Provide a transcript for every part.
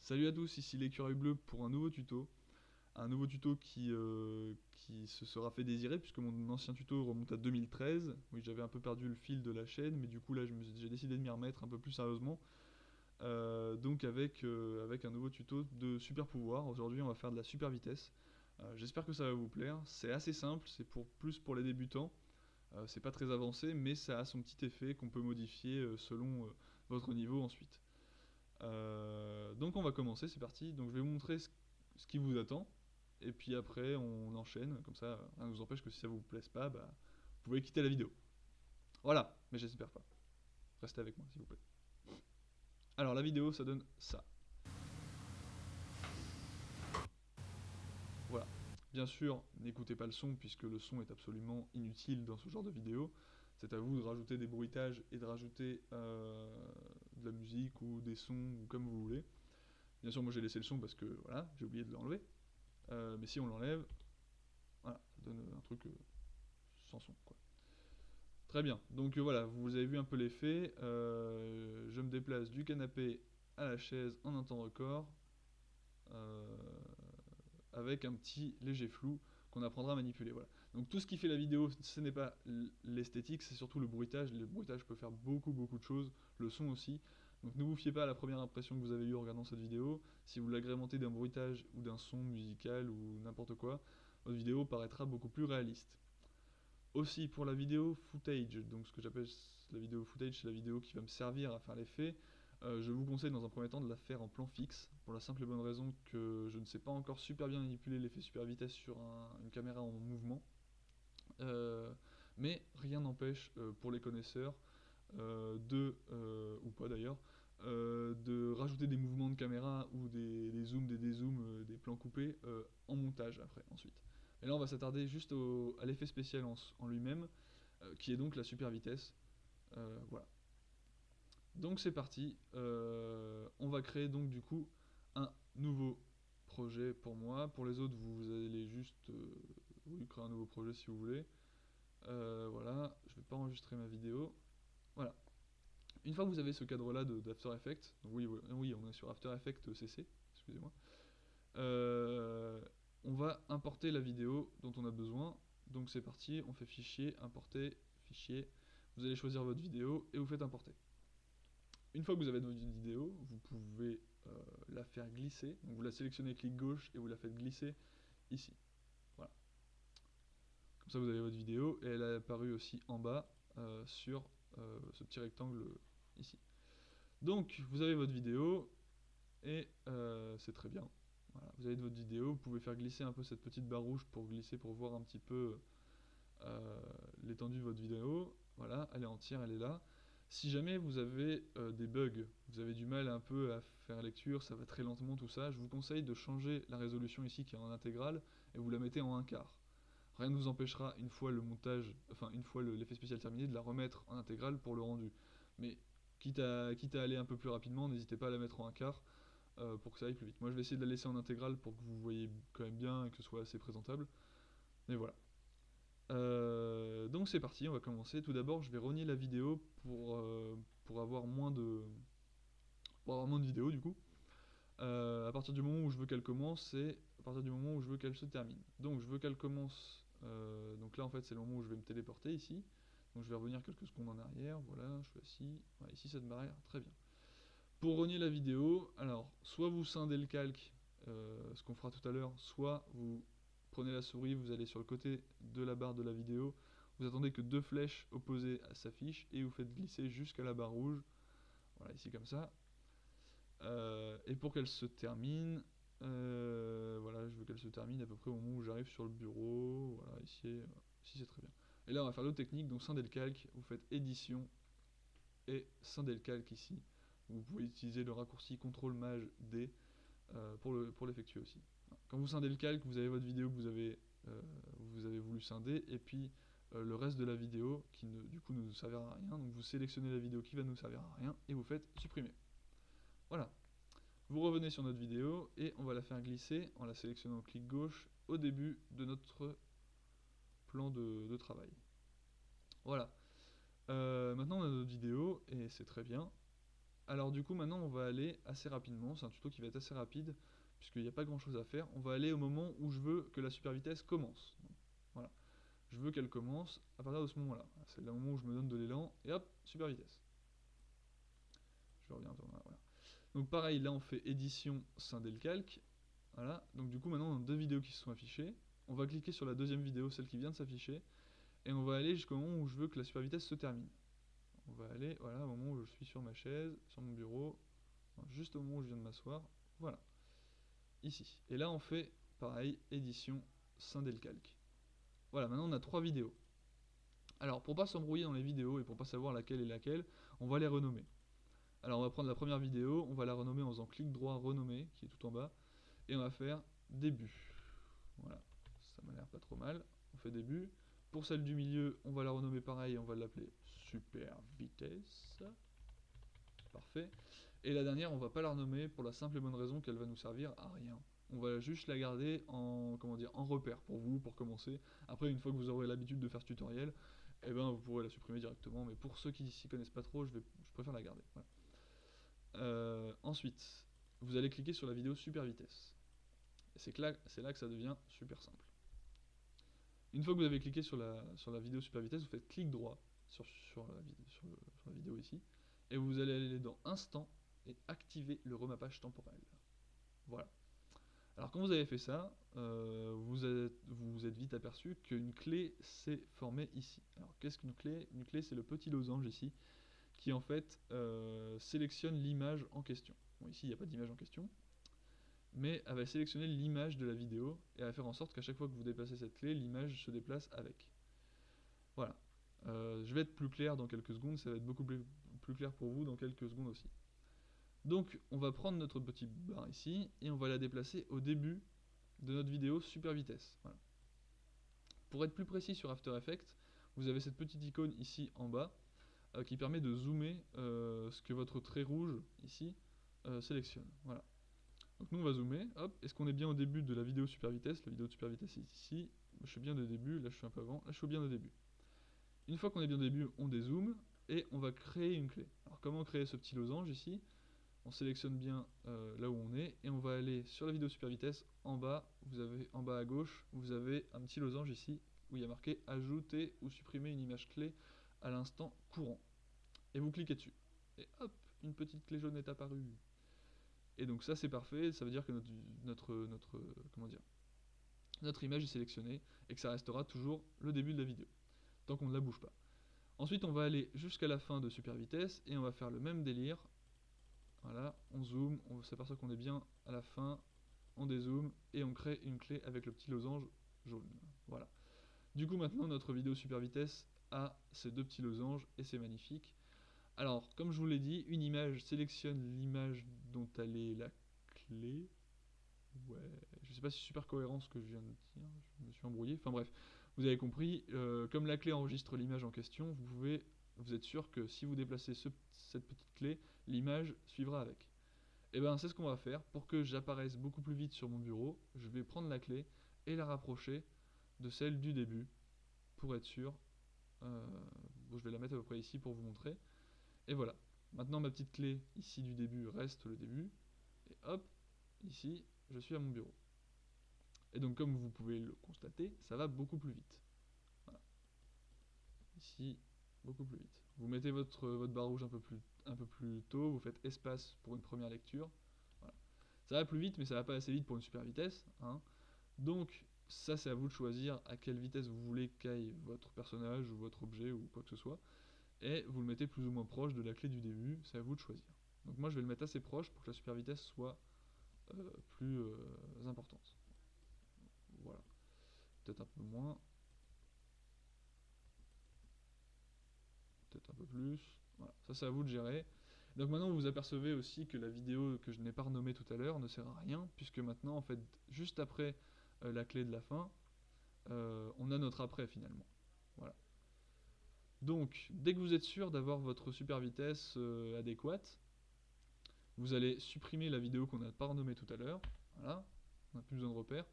Salut à tous, ici l'écureuil bleu pour un nouveau tuto. Un nouveau tuto qui se sera fait désirer puisque mon ancien tuto remonte à 2013. Oui, j'avais un peu perdu le fil de la chaîne, mais du coup là j'ai décidé de m'y remettre un peu plus sérieusement. Donc avec un nouveau tuto de super pouvoir. Aujourd'hui on va faire de la super vitesse. J'espère que ça va vous plaire. C'est assez simple, c'est plus pour les débutants. C'est pas très avancé, mais ça a son petit effet qu'on peut modifier selon votre niveau ensuite. Donc on va commencer, c'est parti. Donc je vais vous montrer ce qui vous attend. Et puis après on enchaîne, comme ça rien ne vous empêche que si ça vous plaise pas, bah, vous pouvez quitter la vidéo. Voilà, mais j'espère pas. Restez avec moi s'il vous plaît. Alors la vidéo ça donne ça. Voilà. Bien sûr, n'écoutez pas le son puisque le son est absolument inutile dans ce genre de vidéo. C'est à vous de rajouter des bruitages et de rajouter de la musique ou des sons ou comme vous voulez. Bien sûr moi j'ai laissé le son parce que voilà, j'ai oublié de l'enlever. Mais si on l'enlève, voilà, ça donne un truc sans son, quoi. Très bien, donc voilà, vous avez vu un peu l'effet. Je me déplace du canapé à la chaise en un temps record, euh, avec un petit léger flou qu'on apprendra à manipuler. Voilà. Donc tout ce qui fait la vidéo, ce n'est pas l'esthétique, c'est surtout le bruitage. Le bruitage peut faire beaucoup de choses, le son aussi. Donc ne vous fiez pas à la première impression que vous avez eue en regardant cette vidéo. Si vous l'agrémentez d'un bruitage ou d'un son musical ou n'importe quoi, votre vidéo paraîtra beaucoup plus réaliste. Aussi pour la vidéo footage, donc ce que j'appelle la vidéo footage, c'est la vidéo qui va me servir à faire l'effet. Je vous conseille dans un premier temps de la faire en plan fixe, pour la simple et bonne raison que je ne sais pas encore super bien manipuler l'effet super vitesse sur une caméra en mouvement. Mais rien n'empêche pour les connaisseurs ou pas d'ailleurs, de rajouter des mouvements de caméra ou des zooms, des dézooms, des plans coupés en montage après, ensuite. Et là on va s'attarder juste à l'effet spécial en lui-même, qui est donc la super vitesse. Voilà. Donc c'est parti, on va créer donc du coup un nouveau projet pour moi. Pour les autres vous allez juste créer un nouveau projet si vous voulez. Voilà, je vais pas enregistrer ma vidéo. Voilà. Une fois que vous avez ce cadre-là d'After Effects, donc oui, on est sur After Effects CC, excusez-moi, euh, on va importer la vidéo dont on a besoin. Donc c'est parti, on fait fichier, importer, fichier. Vous allez choisir votre vidéo et vous faites importer. Une fois que vous avez votre vidéo, vous pouvez la faire glisser. Donc vous la sélectionnez clic gauche et vous la faites glisser ici. Voilà. Comme ça vous avez votre vidéo et elle est apparue aussi en bas sur ce petit rectangle ici. Donc vous avez votre vidéo et c'est très bien. Voilà, vous avez votre vidéo, vous pouvez faire glisser un peu cette petite barre rouge pour glisser, pour voir un petit peu l'étendue de votre vidéo. Voilà, elle est entière, elle est là. Si jamais vous avez des bugs, vous avez du mal un peu à faire lecture, ça va très lentement tout ça, je vous conseille de changer la résolution ici qui est en intégrale et vous la mettez en 1/4. Rien ne vous empêchera, une fois le montage, enfin une fois l'effet spécial terminé, de la remettre en intégrale pour le rendu. Mais quitte à aller un peu plus rapidement, n'hésitez pas à la mettre en 1/4 pour que ça aille plus vite. Moi je vais essayer de la laisser en intégrale pour que vous voyez quand même bien et que ce soit assez présentable. Mais voilà. Donc c'est parti, on va commencer. Tout d'abord je vais renier la vidéo pour avoir moins de vidéos du coup. À partir du moment où je veux qu'elle commence et à partir du moment où je veux qu'elle se termine. Donc je veux qu'elle commence, donc là en fait c'est le moment où je vais me téléporter ici. Donc je vais revenir quelques secondes en arrière, voilà, je suis assis, voilà, ici cette barrière, très bien. Pour renier la vidéo, alors soit vous scindez le calque, ce qu'on fera tout à l'heure, soit vous prenez la souris, vous allez sur le côté de la barre de la vidéo, vous attendez que deux flèches opposées s'affichent et vous faites glisser jusqu'à la barre rouge, voilà ici comme ça. Et pour qu'elle se termine, voilà, je veux qu'elle se termine à peu près au moment où j'arrive sur le bureau, voilà, ici c'est très bien. Et là on va faire l'autre technique, donc scinder le calque, vous faites édition et scinder le calque ici. Vous pouvez utiliser le raccourci CTRL-MAJ-D pour l'effectuer aussi. Quand vous scindez le calque, vous avez votre vidéo que vous avez voulu scinder, et puis le reste de la vidéo qui du coup ne nous servira à rien, donc vous sélectionnez la vidéo qui va nous servir à rien, et vous faites supprimer. Voilà. Vous revenez sur notre vidéo, et on va la faire glisser en la sélectionnant au clic gauche au début de notre plan de travail. Voilà. Maintenant on a notre vidéo, et c'est très bien. Alors du coup maintenant on va aller assez rapidement, c'est un tuto qui va être assez rapide, puisqu'il n'y a pas grand chose à faire. On va aller au moment où je veux que la super vitesse commence. Donc, voilà. Je veux qu'elle commence à partir de ce moment-là. C'est le moment où je me donne de l'élan, et hop, super vitesse. Je reviens, voilà. Donc pareil, là on fait édition, scinder le calque. Voilà, donc du coup maintenant on a deux vidéos qui se sont affichées. On va cliquer sur la deuxième vidéo, celle qui vient de s'afficher, et on va aller jusqu'au moment où je veux que la super vitesse se termine. On va aller, voilà, au moment où je suis sur ma chaise, sur mon bureau, juste au moment où je viens de m'asseoir, voilà, ici. Et là on fait pareil, édition, scinder le calque. Voilà, maintenant on a trois vidéos. Alors pour pas s'embrouiller dans les vidéos et pour pas savoir laquelle est laquelle, on va les renommer. Alors on va prendre la première vidéo, on va la renommer en faisant clic droit renommer, qui est tout en bas, et on va faire début. Voilà, ça m'a l'air pas trop mal. On fait début. Pour celle du milieu, on va la renommer pareil, on va l'appeler super vitesse. Parfait. Et la dernière, on va pas la renommer pour la simple et bonne raison qu'elle va nous servir à rien. On va juste la garder en, comment dire, en repère pour vous, pour commencer. Après, une fois que vous aurez l'habitude de faire ce tutoriel, eh ben, vous pourrez la supprimer directement. Mais pour ceux qui s'y connaissent pas trop, je préfère la garder. Voilà. Ensuite, vous allez cliquer sur la vidéo super vitesse. Et c'est là que ça devient super simple. Une fois que vous avez cliqué sur la vidéo super vitesse, vous faites clic droit sur la vidéo ici, et vous allez aller dans Instant et activer le remappage temporel. Voilà. Alors quand vous avez fait ça, vous êtes vite aperçu qu'une clé s'est formée ici. Alors qu'est-ce qu'une clé? Une clé, c'est le petit losange ici, qui en fait sélectionne l'image en question. Bon, ici il n'y a pas d'image en question, mais elle va sélectionner l'image de la vidéo et elle va faire en sorte qu'à chaque fois que vous déplacez cette clé, l'image se déplace avec. Voilà. Je vais être plus clair dans quelques secondes, ça va être beaucoup plus clair pour vous dans quelques secondes aussi. Donc on va prendre notre petite barre ici et on va la déplacer au début de notre vidéo super vitesse. Voilà. Pour être plus précis sur After Effects, vous avez cette petite icône ici en bas qui permet de zoomer ce que votre trait rouge ici sélectionne. Voilà. Donc nous on va zoomer, hop, est-ce qu'on est bien au début de la vidéo super vitesse? La vidéo de super vitesse est ici, je suis bien au début, là je suis un peu avant, là je suis bien au début. Une fois qu'on est bien au début, on dézoome et on va créer une clé. Alors comment créer ce petit losange ici? On sélectionne bien là où on est et on va aller sur la vidéo super vitesse, en bas, vous avez en bas à gauche, vous avez un petit losange ici où il y a marqué ajouter ou supprimer une image clé à l'instant courant. Et vous cliquez dessus. Et hop, une petite clé jaune est apparue. Et donc ça c'est parfait, ça veut dire que notre image est sélectionnée et que ça restera toujours le début de la vidéo, tant qu'on ne la bouge pas. Ensuite on va aller jusqu'à la fin de super vitesse et on va faire le même délire. Voilà, on zoome, on s'aperçoit qu'on est bien à la fin, on dézoome et on crée une clé avec le petit losange jaune. Voilà. Du coup maintenant notre vidéo super vitesse a ces deux petits losanges et c'est magnifique. Alors, comme je vous l'ai dit, une image sélectionne l'image dont elle est la clé. Ouais, je sais pas si c'est super cohérent ce que je viens de dire, je me suis embrouillé. Enfin bref, vous avez compris, comme la clé enregistre l'image en question, vous êtes sûr que si vous déplacez cette petite clé, l'image suivra avec. Et bien c'est ce qu'on va faire, pour que j'apparaisse beaucoup plus vite sur mon bureau, je vais prendre la clé et la rapprocher de celle du début, pour être sûr. Bon, je vais la mettre à peu près ici pour vous montrer. Et voilà. Maintenant ma petite clé ici du début reste le début. Et hop, ici, je suis à mon bureau. Et donc comme vous pouvez le constater, ça va beaucoup plus vite. Voilà. Ici, beaucoup plus vite. Vous mettez votre barre rouge un peu plus tôt, vous faites espace pour une première lecture. Voilà. Ça va plus vite, mais ça va pas assez vite pour une super vitesse. Hein. Donc ça c'est à vous de choisir à quelle vitesse vous voulez qu'aille votre personnage ou votre objet ou quoi que ce soit. Et vous le mettez plus ou moins proche de la clé du début, c'est à vous de choisir. Donc moi je vais le mettre assez proche pour que la super vitesse soit plus importante. Voilà. Peut-être un peu moins. Peut-être un peu plus. Voilà. Ça c'est à vous de gérer. Donc maintenant vous apercevez aussi que la vidéo que je n'ai pas renommée tout à l'heure ne sert à rien, puisque maintenant en fait juste après la clé de la fin, on a notre après finalement. Voilà. Donc dès que vous êtes sûr d'avoir votre super vitesse adéquate, vous allez supprimer la vidéo qu'on n'a pas renommée tout à l'heure. Voilà, on n'a plus besoin de repères.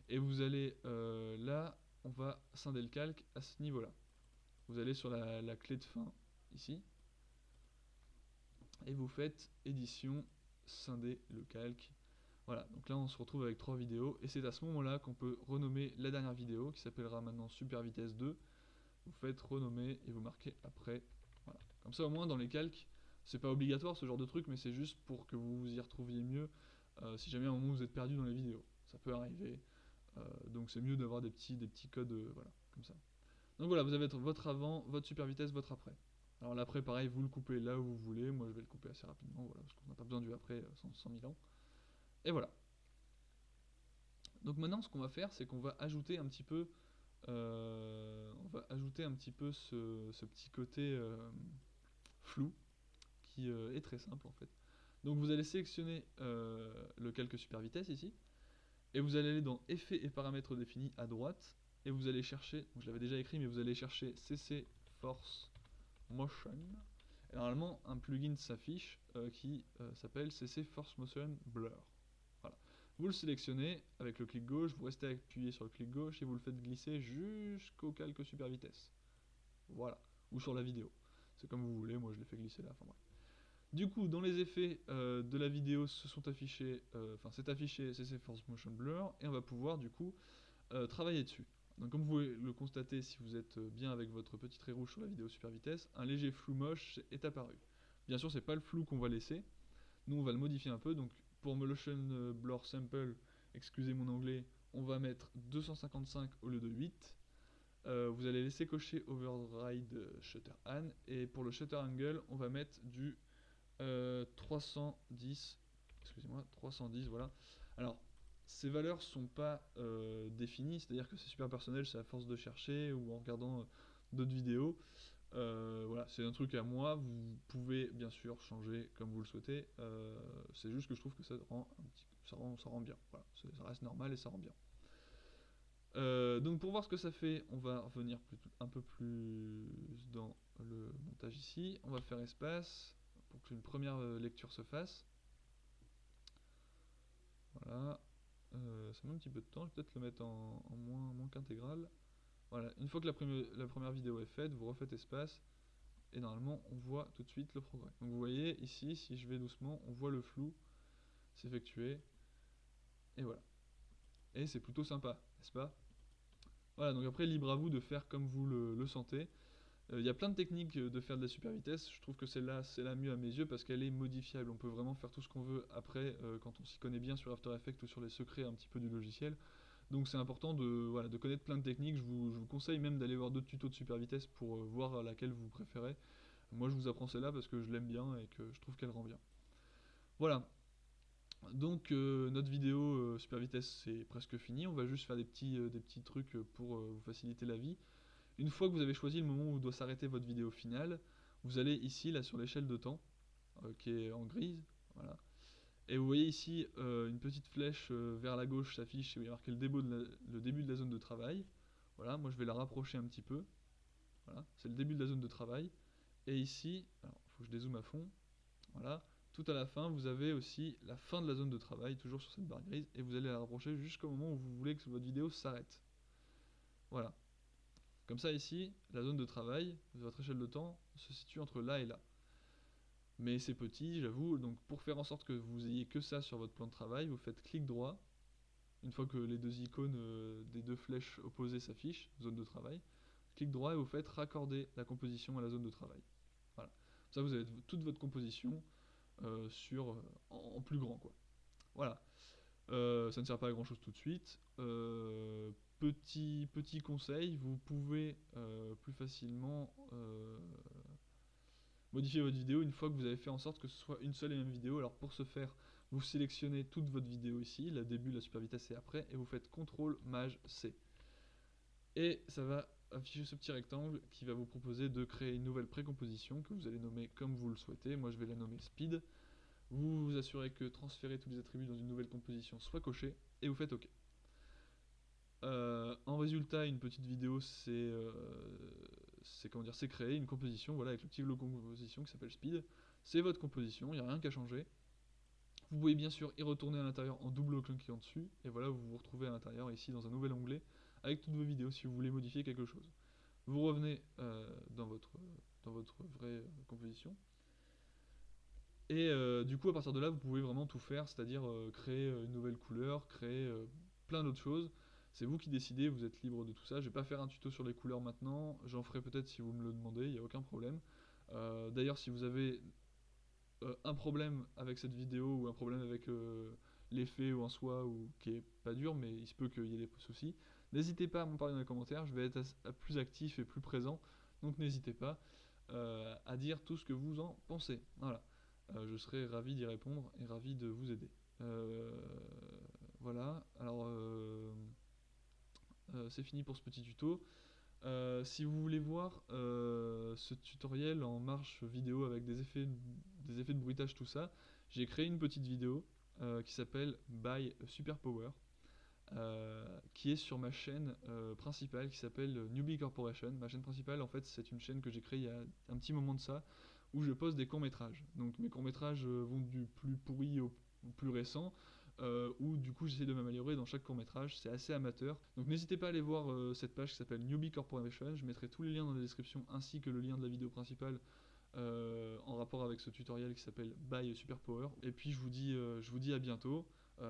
Et vous allez, là, on va scinder le calque à ce niveau-là. Vous allez sur la clé de fin, ici. et vous faites édition, scinder le calque. Voilà, donc là on se retrouve avec 3 vidéos, et c'est à ce moment-là qu'on peut renommer la dernière vidéo, qui s'appellera maintenant Super Vitesse 2. Vous faites renommer et vous marquez après. Voilà. Comme ça au moins dans les calques, c'est pas obligatoire ce genre de truc, mais c'est juste pour que vous vous y retrouviez mieux si jamais à un moment vous êtes perdu dans les vidéos. Ça peut arriver, donc c'est mieux d'avoir des petits codes, voilà, comme ça. Donc voilà, vous avez votre avant, votre super vitesse, votre après. Alors l'après, pareil, vous le coupez là où vous voulez. Moi, je vais le couper assez rapidement, voilà, parce qu'on n'a pas besoin du après 100 000 ans. Et voilà. Donc maintenant, ce qu'on va faire, c'est qu'on va ajouter un petit peu, ce petit côté flou, qui est très simple en fait. Donc vous allez sélectionner le calque super vitesse ici, et vous allez aller dans Effets et paramètres définis à droite, et vous allez chercher, je l'avais déjà écrit, mais vous allez chercher CC Force Motion. Et normalement, un plugin s'affiche qui s'appelle CC Force Motion Blur. Voilà. Vous le sélectionnez avec le clic gauche, vous restez appuyé sur le clic gauche et vous le faites glisser jusqu'au calque super vitesse. Voilà. Ou sur la vidéo. C'est comme vous voulez, moi je l'ai fait glisser là. Enfin bref. Du coup, dans les effets de la vidéo, c'est affiché CC Force Motion Blur, et on va pouvoir du coup travailler dessus. Donc comme vous pouvez le constater, si vous êtes bien avec votre petit trait rouge sur la vidéo super vitesse, un léger flou moche est apparu. Bien sûr, c'est pas le flou qu'on va laisser. Nous, on va le modifier un peu. Donc pour Motion Blur Sample, excusez mon anglais, on va mettre 255 au lieu de 8. Vous allez laisser cocher Override Shutter An, et pour le Shutter Angle, on va mettre du 310. Excusez-moi, 310, voilà. Alors, ces valeurs sont pas définies, c'est-à-dire que c'est super personnel, c'est à force de chercher ou en regardant d'autres vidéos. Voilà, c'est un truc à moi, vous pouvez bien sûr changer comme vous le souhaitez, c'est juste que je trouve que ça rend bien, voilà, ça reste normal et ça rend bien. Donc pour voir ce que ça fait, on va revenir un peu plus dans le montage ici, on va faire espace pour qu'une première lecture se fasse. Voilà, ça met un petit peu de temps, je vais peut-être le mettre en moins qu'intégral. Voilà, une fois que la première vidéo est faite, vous refaites espace, et normalement on voit tout de suite le progrès. Donc vous voyez ici, si je vais doucement, on voit le flou s'effectuer, et voilà. Et c'est plutôt sympa, n'est-ce pas? Voilà, donc après libre à vous de faire comme vous le sentez. Il y a plein de techniques de faire de la super vitesse, je trouve que celle-là c'est la mieux à mes yeux parce qu'elle est modifiable, on peut vraiment faire tout ce qu'on veut après quand on s'y connaît bien sur After Effects ou sur les secrets un petit peu du logiciel. Donc c'est important de connaître plein de techniques, je vous conseille même d'aller voir d'autres tutos de super vitesse pour voir laquelle vous préférez. Moi je vous apprends celle-là parce que je l'aime bien et que je trouve qu'elle rend bien. Voilà, donc notre vidéo super vitesse c'est presque fini, on va juste faire des petits trucs pour vous faciliter la vie. Une fois que vous avez choisi le moment où doit s'arrêter votre vidéo finale, vous allez ici là sur l'échelle de temps qui est en grise, voilà. Et vous voyez ici une petite flèche vers la gauche s'affiche et il y a marqué le début de la zone de travail. Voilà, moi je vais la rapprocher un petit peu. Voilà, c'est le début de la zone de travail. Et ici, alors il faut que je dézoome à fond. Voilà, tout à la fin, vous avez aussi la fin de la zone de travail, toujours sur cette barre grise, et vous allez la rapprocher jusqu'au moment où vous voulez que votre vidéo s'arrête. Voilà. Comme ça ici, la zone de travail de votre échelle de temps se situe entre là et là. Mais c'est petit, j'avoue, donc pour faire en sorte que vous ayez que ça sur votre plan de travail, vous faites clic droit, une fois que les deux icônes des deux flèches opposées s'affichent, zone de travail, clic droit et vous faites raccorder la composition à la zone de travail. Voilà. Ça vous avez toute votre composition en plus grand, quoi. Voilà. Ça ne sert pas à grand chose tout de suite. Petit conseil, vous pouvez plus facilement modifier votre vidéo une fois que vous avez fait en sorte que ce soit une seule et même vidéo. Alors pour ce faire, vous sélectionnez toute votre vidéo ici, le début, la super vitesse et après, et vous faites CTRL Maj C. Et ça va afficher ce petit rectangle qui va vous proposer de créer une nouvelle précomposition que vous allez nommer comme vous le souhaitez. Moi je vais la nommer Speed. Vous vous assurez que transférer tous les attributs dans une nouvelle composition soit coché, et vous faites OK. En résultat, une petite vidéo, c'est créé, une composition, voilà, avec le petit logo composition qui s'appelle Speed. C'est votre composition, il n'y a rien qu'à changer. Vous pouvez bien sûr y retourner à l'intérieur en double-cliquant dessus, et voilà, vous vous retrouvez à l'intérieur, ici, dans un nouvel onglet, avec toutes vos vidéos, si vous voulez modifier quelque chose. Vous revenez dans votre vraie composition. Et du coup, à partir de là, vous pouvez vraiment tout faire, c'est-à-dire créer une nouvelle couleur, créer plein d'autres choses. C'est vous qui décidez, vous êtes libre de tout ça. Je vais pas faire un tuto sur les couleurs maintenant, j'en ferai peut-être si vous me le demandez, il n'y a aucun problème. D'ailleurs, si vous avez un problème avec cette vidéo ou un problème avec l'effet ou en soi, ou qui est pas dur, mais il se peut qu'il y ait des soucis, n'hésitez pas à m'en parler dans les commentaires, je vais être plus actif et plus présent, donc n'hésitez pas à dire tout ce que vous en pensez. Voilà. Je serai ravi d'y répondre et ravi de vous aider. Voilà, alors c'est fini pour ce petit tuto. Si vous voulez voir ce tutoriel en marche vidéo avec des effets de bruitage, tout ça, j'ai créé une petite vidéo qui s'appelle By Superpower, qui est sur ma chaîne principale qui s'appelle Newbie Corporation. Ma chaîne principale, en fait, c'est une chaîne que j'ai créée il y a un petit moment de ça, où je poste des courts-métrages. Donc mes courts-métrages vont du plus pourri au plus récent, où du coup j'essaie de m'améliorer dans chaque court-métrage, c'est assez amateur. Donc n'hésitez pas à aller voir cette page qui s'appelle Newbie Corporation, je mettrai tous les liens dans la description ainsi que le lien de la vidéo principale en rapport avec ce tutoriel qui s'appelle By Superpower. Et puis je vous dis à bientôt.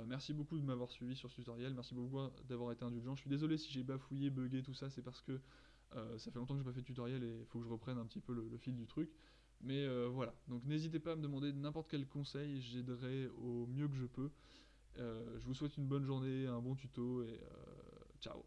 Merci beaucoup de m'avoir suivi sur ce tutoriel, merci beaucoup d'avoir été indulgent. Je suis désolé si j'ai bafouillé, bugué, tout ça, c'est parce que ça fait longtemps que je n'ai pas fait de tutoriel et il faut que je reprenne un petit peu le fil du truc. Mais voilà, donc n'hésitez pas à me demander n'importe quel conseil, j'aiderai au mieux que je peux. Je vous souhaite une bonne journée, un bon tuto et ciao.